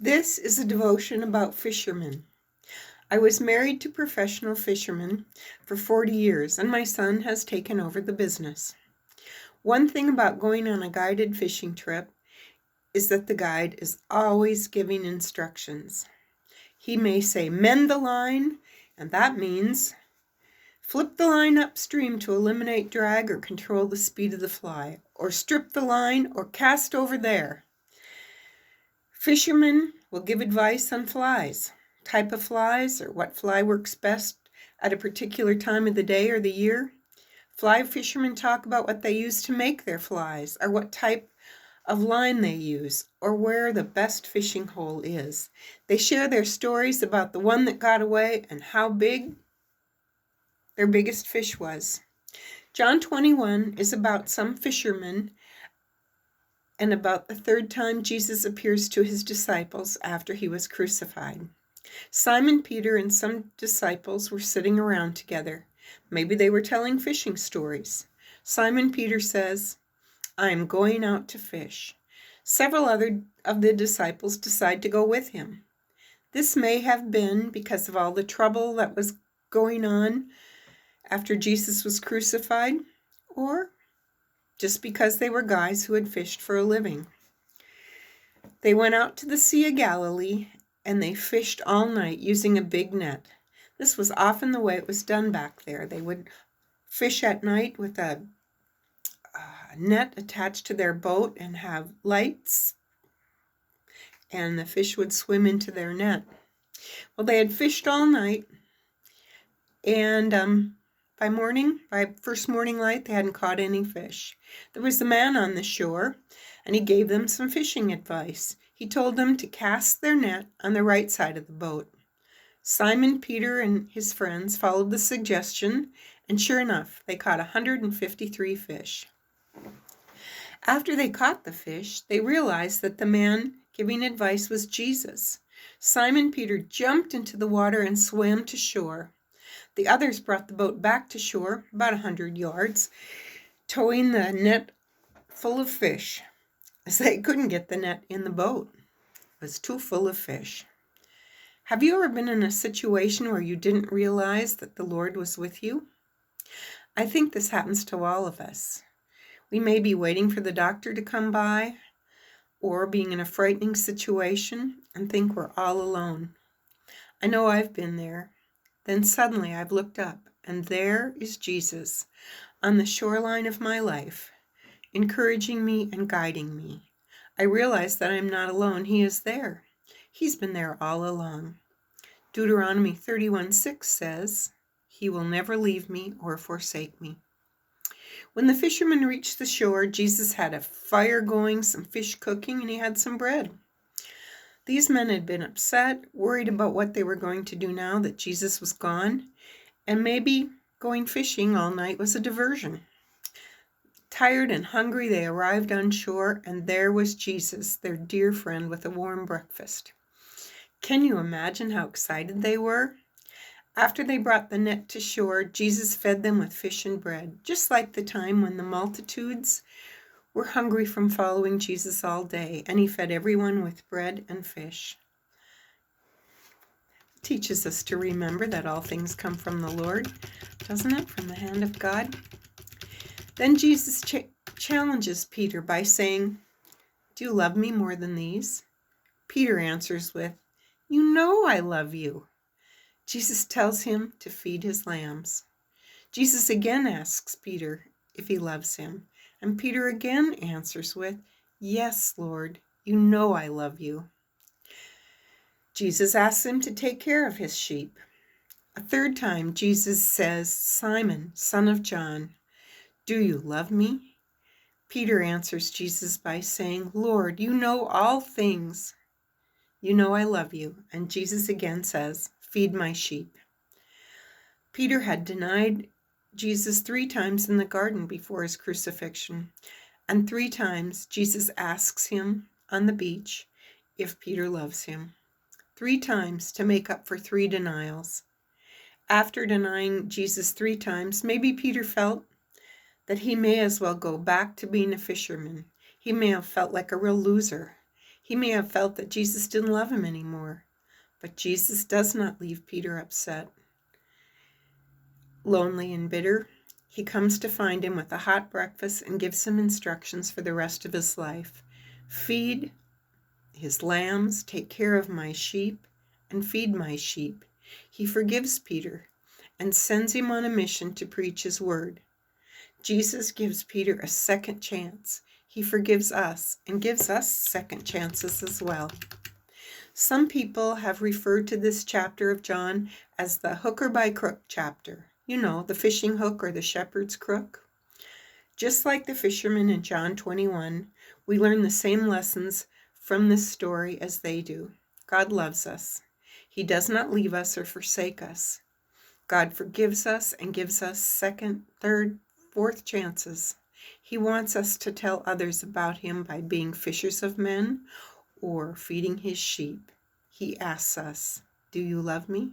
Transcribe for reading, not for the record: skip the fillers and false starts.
This is a devotion about fishermen. I was married to professional fishermen for 40 years, and my son has taken over the business. One thing about going on a guided fishing trip is that the guide is always giving instructions. He may say, mend the line, and that means flip the line upstream to eliminate drag or control the speed of the fly, or strip the line, or cast over there. Fishermen will give advice on flies, type of flies, or what fly works best at a particular time of the day or the year. Fly fishermen talk about what they use to make their flies, or what type of line they use, or where the best fishing hole is. They share their stories about the one that got away and how big their biggest fish was. John 21 is about some fishermen and about the third time Jesus appears to his disciples after he was crucified. Simon Peter and some disciples were sitting around together. Maybe they were telling fishing stories. Simon Peter says, "I am going out to fish." Several other of the disciples decide to go with him. This may have been because of all the trouble that was going on after Jesus was crucified, or just because they were guys who had fished for a living. They went out to the Sea of Galilee and they fished all night using a big net. This was often the way it was done back there. They would fish at night with a net attached to their boat and have lights, and the fish would swim into their net. Well, they had fished all night, and by first morning light, they hadn't caught any fish. There was a man on the shore, and he gave them some fishing advice. He told them to cast their net on the right side of the boat. Simon Peter and his friends followed the suggestion, and sure enough, they caught 153 fish. After they caught the fish, they realized that the man giving advice was Jesus. Simon Peter jumped into the water and swam to shore. The others brought the boat back to shore, about 100 yards, towing the net full of fish, as they couldn't get the net in the boat. It was too full of fish. Have you ever been in a situation where you didn't realize that the Lord was with you? I think this happens to all of us. We may be waiting for the doctor to come by, or being in a frightening situation and think we're all alone. I know I've been there. Then suddenly I've looked up, and there is Jesus on the shoreline of my life, encouraging me and guiding me. I realize that I'm not alone. He is there. He's been there all along. Deuteronomy 31:6 says, "He will never leave me or forsake me." When the fishermen reached the shore, Jesus had a fire going, some fish cooking, and he had some bread. These men had been upset, worried about what they were going to do now that Jesus was gone, and maybe going fishing all night was a diversion. Tired and hungry, they arrived on shore, and there was Jesus, their dear friend, with a warm breakfast. Can you imagine how excited they were? After they brought the net to shore, Jesus fed them with fish and bread, just like the time when the multitudes were hungry from following Jesus all day, and he fed everyone with bread and fish. It teaches us to remember that all things come from the Lord, doesn't it? From the hand of God. Then Jesus challenges Peter by saying, "Do you love me more than these?" Peter answers with, "You know I love you." Jesus tells him to feed his lambs. Jesus again asks Peter if he loves him, and Peter again answers with, "Yes, Lord, you know I love you." Jesus asks him to take care of his sheep. A third time, Jesus says, "Simon, son of John, do you love me?" Peter answers Jesus by saying, "Lord, you know all things. You know I love you." And Jesus again says, "Feed my sheep." Peter had denied Jesus 3 times in the garden before his crucifixion, and 3 times Jesus asks him on the beach if Peter loves him. 3 times to make up for 3 denials. After denying Jesus 3 times, maybe Peter felt that he may as well go back to being a fisherman. He may have felt like a real loser. He may have felt that Jesus didn't love him anymore, but Jesus does not leave Peter upset, lonely, and bitter. He comes to find him with a hot breakfast and gives him instructions for the rest of his life. Feed his lambs, take care of my sheep, and feed my sheep. He forgives Peter and sends him on a mission to preach his word. Jesus gives Peter a second chance. He forgives us and gives us second chances as well. Some people have referred to this chapter of John as the hooker by crook chapter. You know, the fishing hook or the shepherd's crook. Just like the fishermen in John 21, we learn the same lessons from this story as they do. God loves us. He does not leave us or forsake us. God forgives us and gives us second, third, fourth chances. He wants us to tell others about him by being fishers of men or feeding his sheep. He asks us, "Do you love me?"